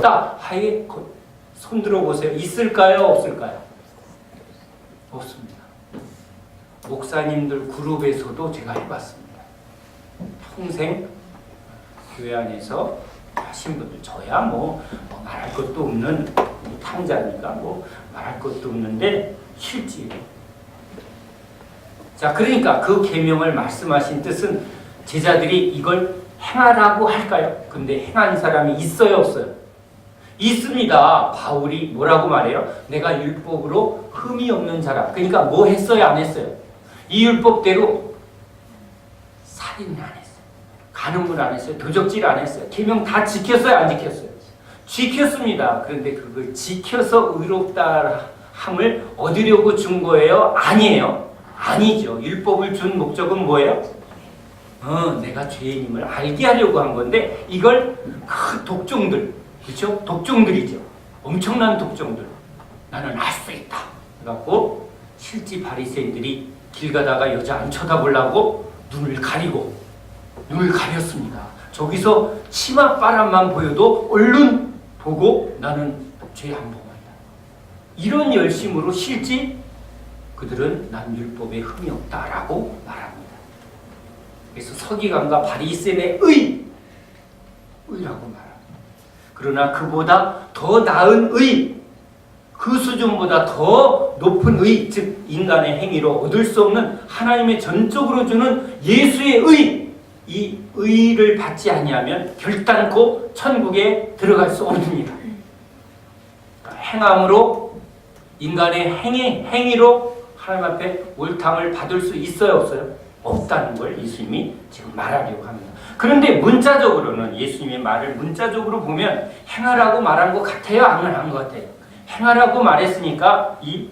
없다 하에 손 들어보세요. 있을까요? 없을까요? 없습니다. 목사님들 그룹에서도 제가 해봤습니다. 평생 교회 안에서 하신 분들, 저야 뭐 말할 것도 없는 탕자니까 뭐 말할 것도 없는데 실제로. 자, 그러니까 그 계명을 말씀하신 뜻은 제자들이 이걸 행하라고 할까요? 근데 행한 사람이 있어요, 없어요? 있습니다. 바울이 뭐라고 말해요? 내가 율법으로 흠이 없는 자라. 그러니까 뭐 했어요, 안 했어요? 이 율법대로 살인을 안 했어요. 간음을 안 했어요. 도적질 안 했어요. 계명 다 지켰어요, 안 지켰어요? 지켰습니다. 그런데 그걸 지켜서 의롭다 함을 얻으려고 준 거예요? 아니에요. 아니죠. 율법을 준 목적은 뭐예요? 내가 죄인임을 알게 하려고 한 건데 이걸 그 독종들, 그렇죠? 독종들이죠. 엄청난 독종들. 나는 알 수 있다. 그래갖고 실제 바리새인들이 길 가다가 여자 안 쳐다보려고 눈을 가렸습니다. 저기서 치맛바람만 보여도 얼른 보고 나는 죄 안 범한다. 이런 열심으로 실제 그들은 난 율법에 흠이 없다라고 말합니다. 그래서 서기관과 바리새인의 의라고 말합니다. 그러나 그보다 더 나은 의, 그 수준보다 더 높은 의, 즉 인간의 행위로 얻을 수 없는 하나님의 전적으로 주는 예수의 의, 이 의를 받지 아니하면 결단코 천국에 들어갈 수 없습니다. 행함으로, 인간의 행위로 하나님 앞에 옳담을 받을 수 있어요, 없어요? 없다는 걸 예수님이 지금 말하려고 합니다. 그런데 문자적으로는 예수님의 말을 문자적으로 보면 행하라고 말한 것 같아요? 안 한 것 같아요? 행하라고 말했으니까 이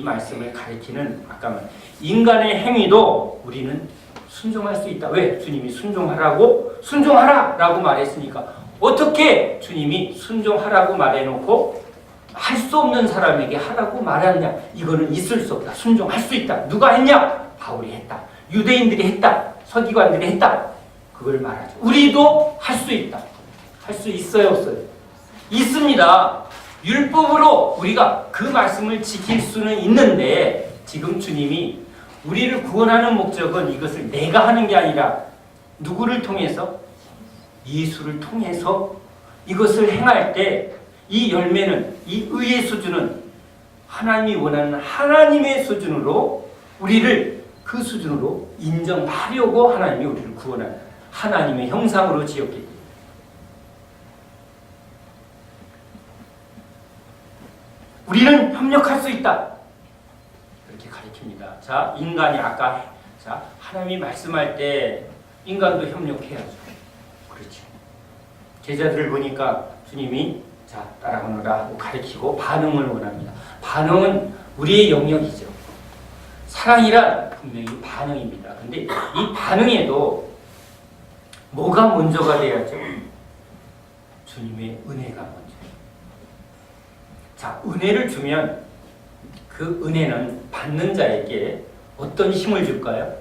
말씀을 가리키는 아까 인간의 행위도 우리는 순종할 수 있다. 왜? 주님이 순종하라라고 말했으니까 어떻게 주님이 순종하라고 말해놓고 할 수 없는 사람에게 하라고 말하느냐? 이거는 있을 수 없다. 순종할 수 있다. 누가 했냐? 바울이 했다. 유대인들이 했다. 서기관들이 했다. 그걸 말하죠. 우리도 할 수 있다. 할 수 있어요, 없어요? 있습니다. 율법으로 우리가 그 말씀을 지킬 수는 있는데 지금 주님이 우리를 구원하는 목적은 이것을 내가 하는 게 아니라 누구를 통해서? 예수를 통해서 이것을 행할 때 이 열매는, 이 의의 수준은 하나님이 원하는 하나님의 수준으로 우리를 그 수준으로 인정하려고 하나님이 우리를 구원하는 하나님의 형상으로 지었기 때문에 우리는 협력할 수 있다. 그렇게 가르칩니다. 자, 인간이 하나님이 말씀할 때 인간도 협력해야죠. 그렇죠. 제자들을 보니까 주님이 따라오너라 하고 가르치고 반응을 원합니다. 반응은 우리의 영역이죠. 사랑이란 분명히 반응입니다. 근데 이 반응에도 뭐가 먼저가 돼야죠? 주님의 은혜가 먼저예요. 자, 은혜를 주면 그 은혜는 받는 자에게 어떤 힘을 줄까요?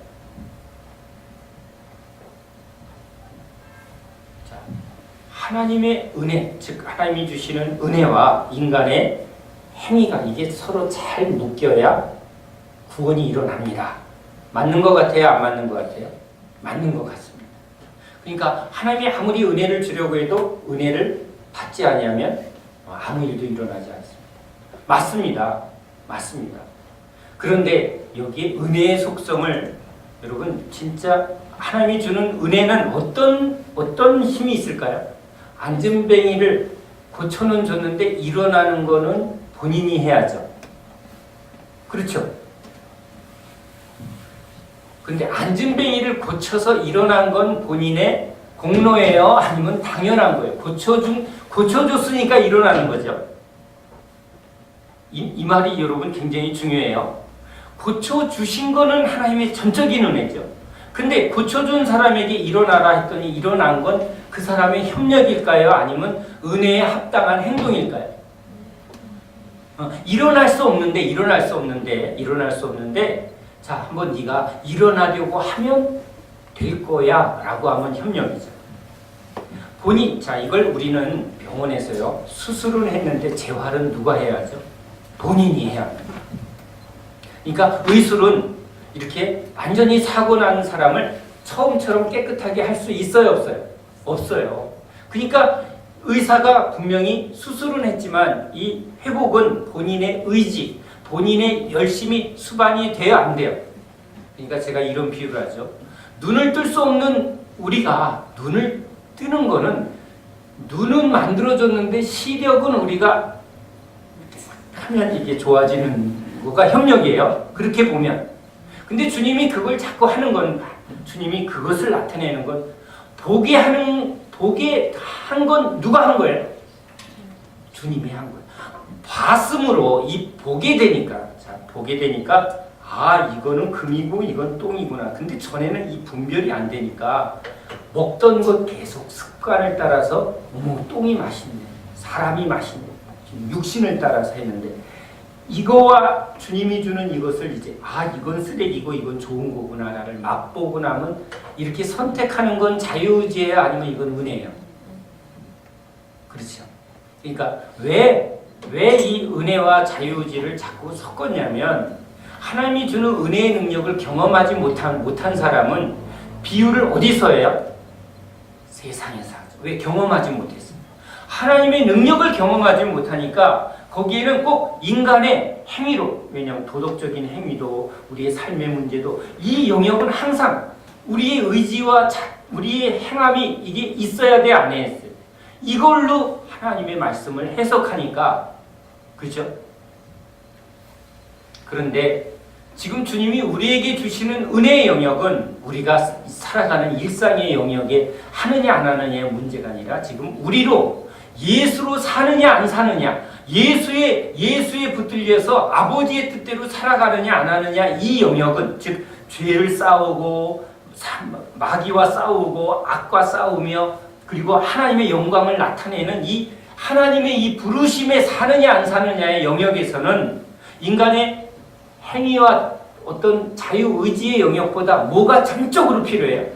하나님의 은혜, 즉 하나님이 주시는 은혜와 인간의 행위가 이게 서로 잘 묶여야 구원이 일어납니다. 맞는 것 같아요? 안 맞는 것 같아요? 맞는 것 같습니다. 그러니까 하나님이 아무리 은혜를 주려고 해도 은혜를 받지 아니하면 아무 일도 일어나지 않습니다. 맞습니다. 맞습니다. 그런데 여기에 은혜의 속성을 여러분 진짜 하나님이 주는 은혜는 어떤 힘이 있을까요? 안전뱅이를 고쳐는 줬는데 일어나는 거는 본인이 해야죠. 그렇죠? 근데 안전뱅이를 고쳐서 일어난 건 본인의 공로예요? 아니면 당연한 거예요? 고쳐줬으니까 일어나는 거죠. 이 말이 여러분 굉장히 중요해요. 고쳐주신 거는 하나님의 전적인 은혜죠. 근데 고쳐준 사람에게 일어나라 했더니 일어난 건 그 사람의 협력일까요? 아니면 은혜에 합당한 행동일까요? 일어날 수 없는데 자, 한번 네가 일어나려고 하면 될 거야 라고 하면 협력이죠. 자, 이걸 우리는 병원에서요, 수술을 했는데 재활은 누가 해야 하죠? 본인이 해야 합니다. 그러니까 의술은 이렇게 완전히 사고 난 사람을 처음처럼 깨끗하게 할 수 있어요, 없어요? 없어요. 그러니까 의사가 분명히 수술은 했지만 이 회복은 본인의 의지, 본인의 열심이 수반이 돼야 안 돼요. 그러니까 제가 이런 비유를 하죠. 눈을 뜰 수 없는 우리가 눈을 뜨는 거는, 눈은 만들어졌는데 시력은 우리가 하면 이게 좋아지는 거가 협력이에요. 그렇게 보면. 근데 주님이 그걸 자꾸 하는 건, 주님이 그것을 나타내는 건, 보게 한 건 누가 한 거예요? 주님이 한 거예요. 봤음으로 보게 되니까 아, 이거는 금이고 이건 똥이구나. 근데 전에는 이 분별이 안 되니까 먹던 것 계속 습관을 따라서 어머, 똥이 맛있네, 사람이 맛있네, 육신을 따라서 했는데, 이거와 주님이 주는 이것을 이제 이건 쓰레기고 이건 좋은 거구나를 맛보고 나면 이렇게 선택하는 건 자유의지예요, 아니면 이건 은혜예요? 그렇죠. 그러니까 왜 이 은혜와 자유의지를 자꾸 섞었냐면, 하나님이 주는 은혜의 능력을 경험하지 못한 사람은 비유를 어디서 해요? 세상에서 하죠. 왜? 경험하지 못했어요. 하나님의 능력을 경험하지 못하니까 거기에는 꼭 인간의 행위로, 왜냐하면 도덕적인 행위도 우리의 삶의 문제도 이 영역은 항상 우리의 의지와 우리의 행함이 이게 있어야 돼, 안 해야 돼? 이걸로 하나님의 말씀을 해석하니까, 그렇죠? 그런데 지금 주님이 우리에게 주시는 은혜의 영역은 우리가 살아가는 일상의 영역에 하느냐 안 하느냐의 문제가 아니라, 지금 우리로 예수로 사느냐 안 사느냐, 예수에 붙들려서 아버지의 뜻대로 살아가느냐 안 하느냐, 이 영역은, 즉 죄를 싸우고 마귀와 싸우고 악과 싸우며 그리고 하나님의 영광을 나타내는 이 하나님의 이 부르심에 사느냐 안 사느냐의 영역에서는 인간의 행위와 어떤 자유의지의 영역보다 뭐가 전적으로 필요해요?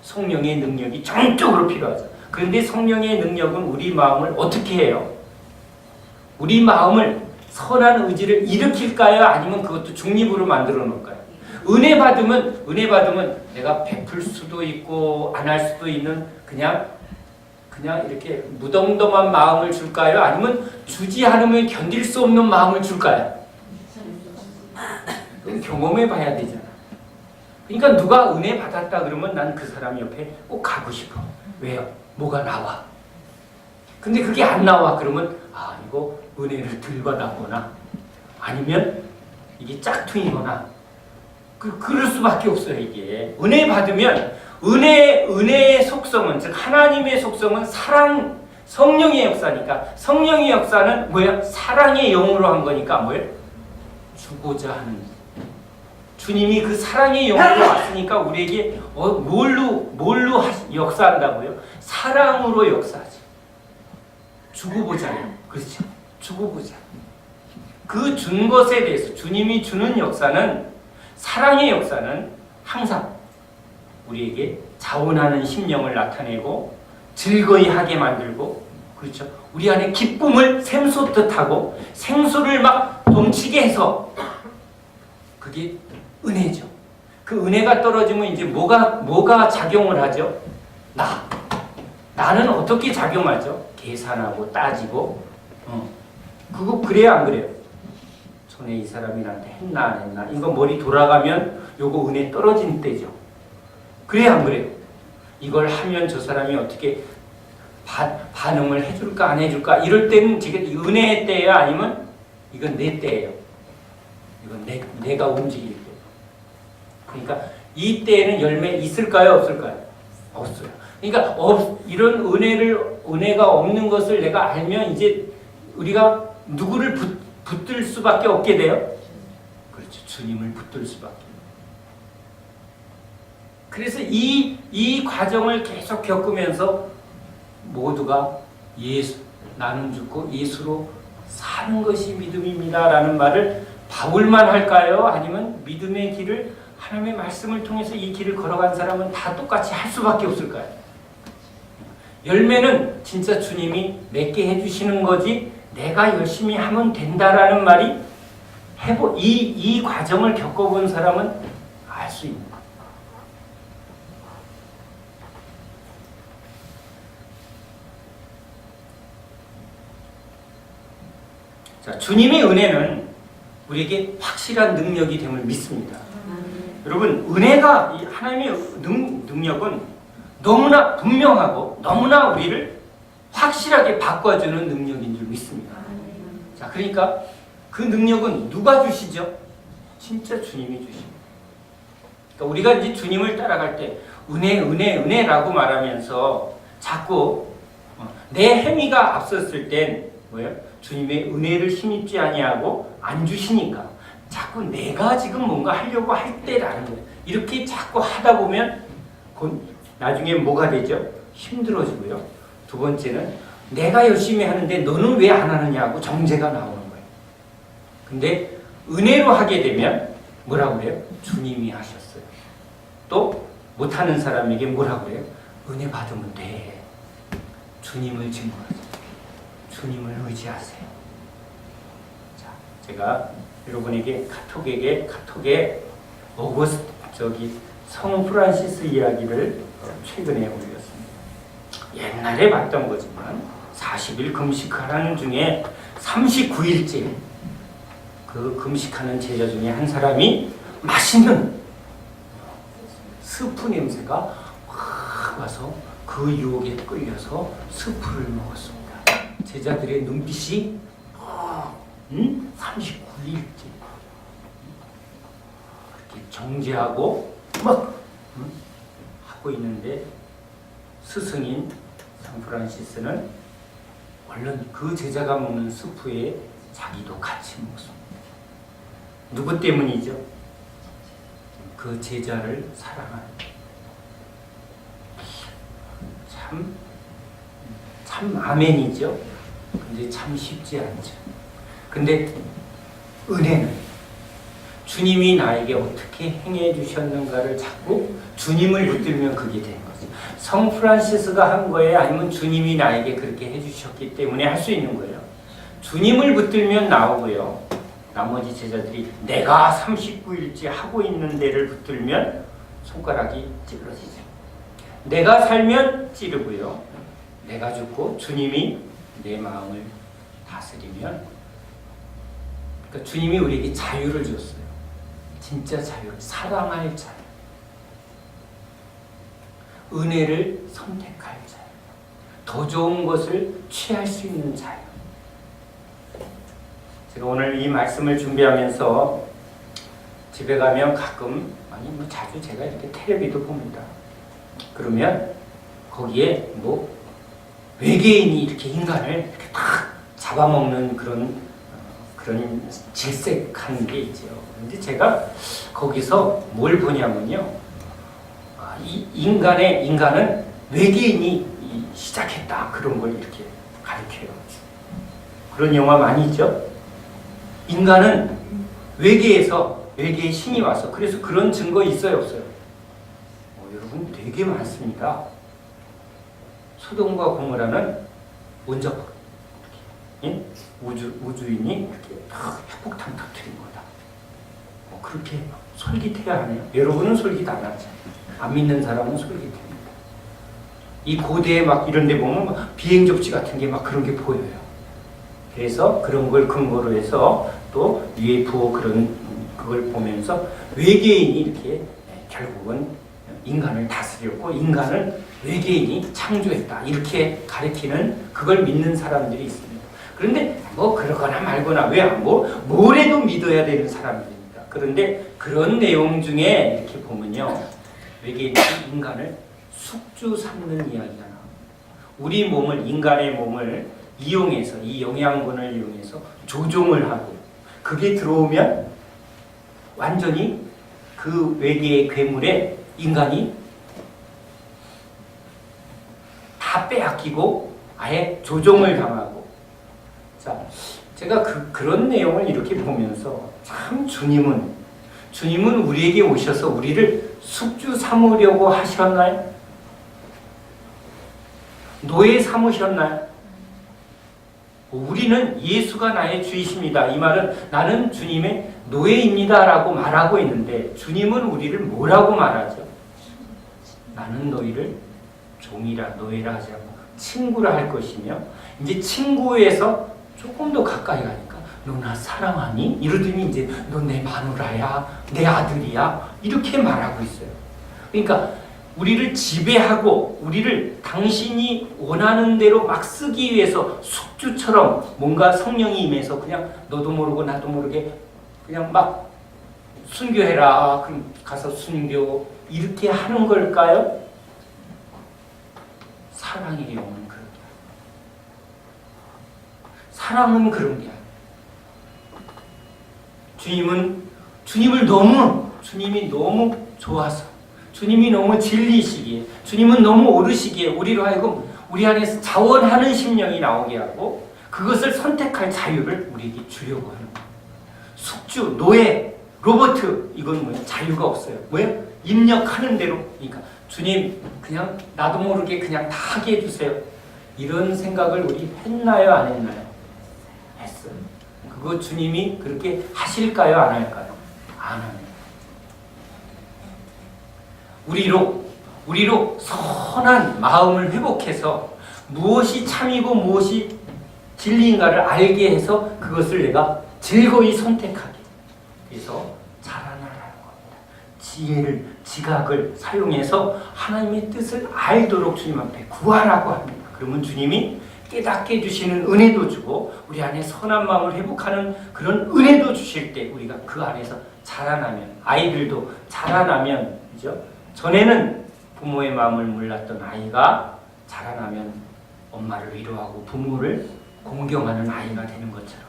성령의 능력이 전적으로 필요하죠. 그런데 성령의 능력은 우리 마음을 어떻게 해요? 우리 마음을 선한 의지를 일으킬까요? 아니면 그것도 중립으로 만들어 놓을까요? 은혜 받으면 내가 베풀 수도 있고 안 할 수도 있는 그냥 이렇게 무덤덤한 마음을 줄까요? 아니면 주지 않으면 견딜 수 없는 마음을 줄까요? 그건 경험해 봐야 되잖아. 그러니까 누가 은혜 받았다 그러면 난 그 사람 옆에 꼭 가고 싶어. 왜요? 뭐가 나와. 근데 그게 안 나와 그러면 이거 은혜를 덜 받았거나 아니면 이게 짝퉁이거나 그럴 수밖에 없어요. 이게 은혜 받으면 은혜의 속성은, 즉 하나님의 속성은 사랑, 성령의 역사니까, 성령의 역사는 뭐야? 사랑의 영으로 한 거니까 뭐예요? 주고자 하는. 주님이 그 사랑의 영으로 왔으니까 우리에게 뭘로 역사한다고요? 사랑으로 역사하지. 주고 보자요. 그렇죠. 주고 보자. 그 준 것에 대해서 주님이 주는 역사는, 사랑의 역사는 항상 우리에게 자원하는 심령을 나타내고 즐거이 하게 만들고, 그렇죠. 우리 안에 기쁨을 샘솟듯 하고 생수를 막 넘치게 해서, 그게 은혜죠. 그 은혜가 떨어지면 이제 뭐가 작용을 하죠? 나는 어떻게 작용하죠? 계산하고 따지고, 그거 그래요, 안 그래요? 전에 이 사람이 나한테 했나 안 했나, 이거 머리 돌아가면 요거 은혜 떨어진 때죠. 그래요, 안 그래요? 이걸 하면 저 사람이 어떻게 반응을 해줄까 안 해줄까, 이럴 때는 지금 은혜의 때예요, 아니면 이건 내 때예요? 이건 내가 움직일 때. 그러니까 이 때에는 열매 있을까요, 없을까요? 없어요. 그러니까 이런 은혜가 없는 것을 내가 알면 이제 우리가 누구를 붙들 수밖에 없게 돼요? 그렇죠. 주님을 붙들 수밖에. 그래서 이 과정을 계속 겪으면서 모두가 나는 죽고 예수로 사는 것이 믿음입니다라는 말을 바울만 할까요? 아니면 믿음의 길을, 하나님의 말씀을 통해서 이 길을 걸어간 사람은 다 똑같이 할 수밖에 없을까요? 열매는 진짜 주님이 맺게 해주시는 거지 내가 열심히 하면 된다라는 말이 이 과정을 겪어본 사람은 알 수 있는 거예요. 자, 주님의 은혜는 우리에게 확실한 능력이 됨을 믿습니다. 여러분, 은혜가 하나님의 능력은 너무나 분명하고 너무나 우리를 확실하게 바꿔주는 능력인 줄 믿습니다. 자, 그러니까 그 능력은 누가 주시죠? 진짜 주님이 주십니다. 그러니까 우리가 이제 주님을 따라갈 때 은혜라고 말하면서 자꾸 내 행위가 앞섰을 땐 뭐예요? 주님의 은혜를 힘입지 아니하고 안 주시니까 자꾸 내가 지금 뭔가 하려고 할 때라는 거예요. 이렇게 자꾸 하다 보면 나중에 뭐가 되죠? 힘들어지고요. 두 번째는 내가 열심히 하는데 너는 왜 안 하느냐고 정죄가 나오는 거예요. 근데 은혜로 하게 되면 뭐라고 그래요? 주님이 하셨어요. 또 못하는 사람에게 뭐라고 그래요? 은혜 받으면 돼. 주님을 증거하세요. 주님을 의지하세요. 자, 제가 여러분에게 카톡에 성 프란시스 이야기를 최근에 올렸습니다. 옛날에 봤던 거지만 40일 금식하라는 중에 39일째 그 금식하는 제자 중에 한 사람이 맛있는 스프 냄새가 확 와서 그 유혹에 끌려서 스프를 먹었습니다. 제자들의 눈빛이 39일째 그렇게 정죄하고 막 하고 있는데 스승인 상프란시스는 얼른 그 제자가 먹는 스프에 자기도 같이 먹습니다. 누구 때문이죠? 그 제자를 사랑하는 참 아멘이죠. 근데 참 쉽지 않죠. 근데 은혜는 주님이 나에게 어떻게 행해 주셨는가를 자꾸 주님을 붙들면 그게 되는 거죠. 성 프란시스가 한 거예요? 아니면 주님이 나에게 그렇게 해주셨기 때문에 할 수 있는 거예요? 주님을 붙들면 나오고요. 나머지 제자들이 내가 39일째 하고 있는 데를 붙들면 손가락이 찔러지죠. 내가 살면 찌르고요. 내가 죽고 주님이 내 마음을 다스리면, 그러니까 주님이 우리에게 자유를 줬어요. 진짜 자유, 사랑할 자유, 은혜를 선택할 자유, 더 좋은 것을 취할 수 있는 자유. 제가 오늘 이 말씀을 준비하면서 집에 가면 가끔, 아니 뭐 자주 제가 이렇게 텔레비도 봅니다. 그러면 거기에 뭐 외계인이 이렇게 인간을 이렇게 딱 잡아먹는 그런 질색하는 게 있죠. 근데 제가 거기서 뭘 보냐면요, 인간은 외계인이 시작했다, 그런 걸 이렇게 가르쳐요. 그런 영화 많이 있죠. 인간은 외계의 신이 와서, 그래서 그런 증거 있어요, 없어요? 여러분 되게 많습니다. 소돔과 고모라는 원자폭, 우주인이 이렇게 핵폭탄 터뜨린 거다. 그렇게 솔깃해야 하네요. 여러분은 솔깃 안 하죠. 안 믿는 사람은 솔깃합니다. 이 고대에 막 이런 데 보면 막 비행 접시 같은 게 막 그런 게 보여요. 그래서 그런 걸 근거로 해서 또 UFO 그걸 보면서 외계인이 이렇게 결국은 인간을 다스렸고 인간을 외계인이 창조했다, 이렇게 가르치는, 그걸 믿는 사람들이 있습니다. 그런데 뭐 그러거나 말거나 뭐래도 믿어야 되는 사람들입니다. 그런데 그런 내용 중에 이렇게 보면요, 외계인이 인간을 숙주 삼는 이야기가 나옵니다. 우리 몸을, 인간의 몸을 이용해서, 이 영양분을 이용해서 조종을 하고, 그게 들어오면 완전히 그 외계의 괴물에 인간이 다 빼앗기고 아예 조종을 당하고. 자, 제가 그런 내용을 이렇게 보면서 참 주님은 우리에게 오셔서 우리를 숙주 삼으려고 하셨나요? 노예 삼으셨나요? 우리는 예수가 나의 주이십니다. 이 말은 나는 주님의 노예입니다 라고 말하고 있는데 주님은 우리를 뭐라고 말하죠? 나는 너희를 종이라 노예라 하지 않고 친구라 할 것이며, 이제 친구에서 조금 더 가까이 가니까 너 나 사랑하니? 이러더니 이제 너 내 마누라야, 내 아들이야, 이렇게 말하고 있어요. 그러니까 우리를 지배하고 우리를 당신이 원하는 대로 막 쓰기 위해서 숙주처럼 뭔가 성령이 임해서 그냥 너도 모르고 나도 모르게 그냥 막 순교해라, 그럼 가서 순교, 이렇게 하는 걸까요? 사랑의 영은 그런 게 아니에요. 사랑은 그런 게 아니에요. 주님이 너무 좋아서, 주님이 너무 진리시기에, 주님은 너무 옳으시기에 우리로 하여금 우리 안에서 자원하는 심령이 나오게 하고 그것을 선택할 자유를 우리에게 주려고 하는 거예요. 숙주, 노예, 로버트, 이건 뭐예요? 자유가 없어요. 뭐예요? 입력하는 대로. 그러니까 주님 그냥 나도 모르게 그냥 다 하게 해주세요. 이런 생각을 우리 했나요? 안 했나요? 했어요. 그거 주님이 그렇게 하실까요? 안 할까요? 안 합니다. 우리로 선한 마음을 회복해서 무엇이 참이고 무엇이 진리인가를 알게 해서 그것을 내가 즐거이 선택하게. 그래서 자라나라는 겁니다. 지혜를, 지각을 사용해서 하나님의 뜻을 알도록 주님 앞에 구하라고 합니다. 그러면 주님이 깨닫게 해주시는 은혜도 주고 우리 안에 선한 마음을 회복하는 그런 은혜도 주실 때 우리가 그 안에서 자라나면, 아이들도 자라나면, 그죠? 전에는 부모의 마음을 몰랐던 아이가 자라나면 엄마를 위로하고 부모를 공경하는 아이가 되는 것처럼,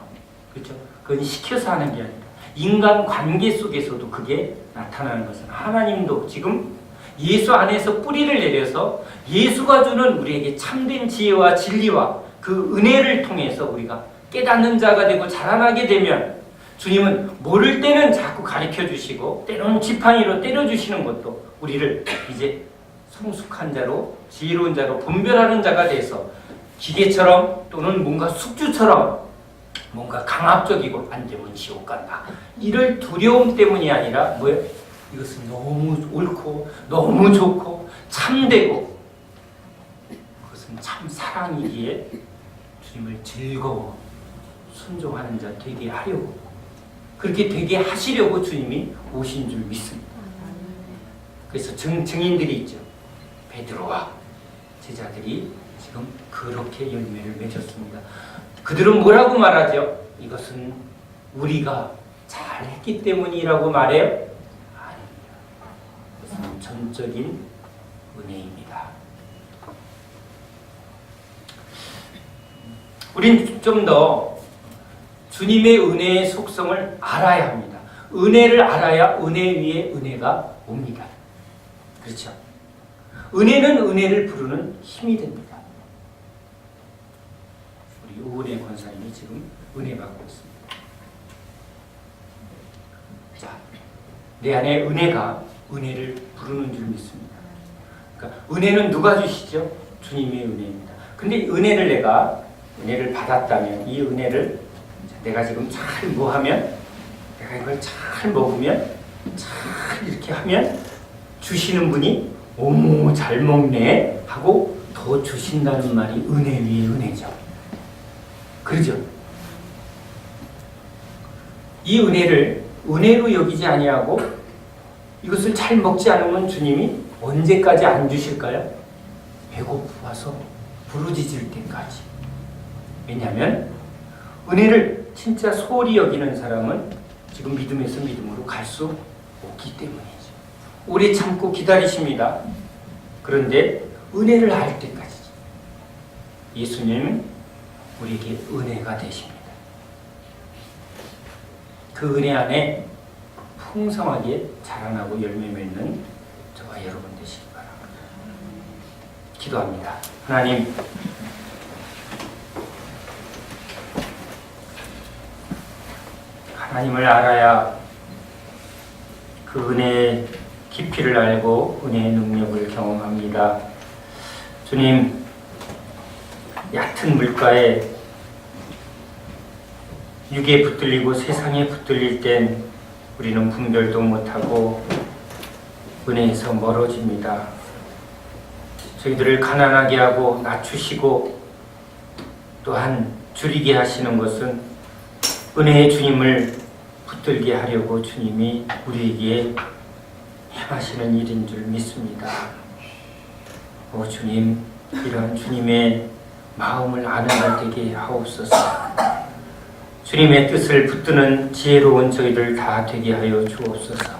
그렇죠? 그건 시켜서 하는 게 아니라 인간 관계 속에서도 그게 나타나는 것은, 하나님도 지금 예수 안에서 뿌리를 내려서 예수가 주는 우리에게 참된 지혜와 진리와 그 은혜를 통해서 우리가 깨닫는 자가 되고 자라나게 되면, 주님은 모를 때는 자꾸 가르쳐 주시고 때로는 지팡이로 때려 주시는 것도 우리를 이제 성숙한 자로, 지혜로운 자로 분별하는 자가 돼서 기계처럼 또는 뭔가 숙주처럼 뭔가 강압적이고 안 되면 지옥 간다, 이럴 두려움 때문이 아니라 뭐예요? 이것은 너무 옳고 너무 좋고 참되고 그것은 참 사랑이기에 주님을 즐거워 순종하는 자 되게 하려고, 그렇게 되게 하시려고 주님이 오신 줄 믿습니다. 그래서 증인들이 있죠. 베드로와 제자들이 지금 그렇게 열매를 맺었습니다. 그들은 뭐라고 말하죠? 이것은 우리가 잘했기 때문이라고 말해요? 아닙니다. 그것은 전적인 은혜입니다. 우린 좀 더 주님의 은혜의 속성을 알아야 합니다. 은혜를 알아야 은혜 위에 은혜가 옵니다. 그렇죠? 은혜는 은혜를 부르는 힘이 됩니다. 우리 우은혜 권사님이 지금 은혜 받고 있습니다. 자, 내 안에 은혜가 은혜를 부르는 줄 믿습니다. 그러니까 은혜는 누가 주시죠? 주님의 은혜입니다. 근데 은혜를 받았다면 이 은혜를 내가 지금 잘 뭐하면, 내가 이걸 잘 먹으면, 잘 이렇게 하면 주시는 분이 어머 잘 먹네 하고 더 주신다는 말이 은혜 위에 은혜죠. 그러죠? 이 은혜를 은혜로 여기지 아니하고 이것을 잘 먹지 않으면 주님이 언제까지 안 주실까요? 배고파서 부르짖을 때까지. 왜냐하면 은혜를 진짜 소홀히 여기는 사람은 지금 믿음에서 믿음으로 갈 수 없기 때문이죠. 오래 참고 기다리십니다. 그런데 은혜를 알 때까지 예수님은 우리에게 은혜가 되십니다. 그 은혜 안에 풍성하게 자라나고 열매 맺는 저와 여러분 되시기 바랍니다. 기도합니다. 하나님, 하나님을 알아야 그 은혜의 깊이를 알고 은혜의 능력을 경험합니다. 주님, 얕은 물가에 육에 붙들리고 세상에 붙들릴 땐 우리는 분별도 못하고 은혜에서 멀어집니다. 저희들을 가난하게 하고 낮추시고 또한 줄이게 하시는 것은 은혜의 주님을 붙들게 하려고 주님이 우리에게 행하시는 일인 줄 믿습니다. 오 주님, 이런 주님의 마음을 아는 날 되게 하옵소서. 주님의 뜻을 붙드는 지혜로운 저희들 다 되게 하여 주옵소서.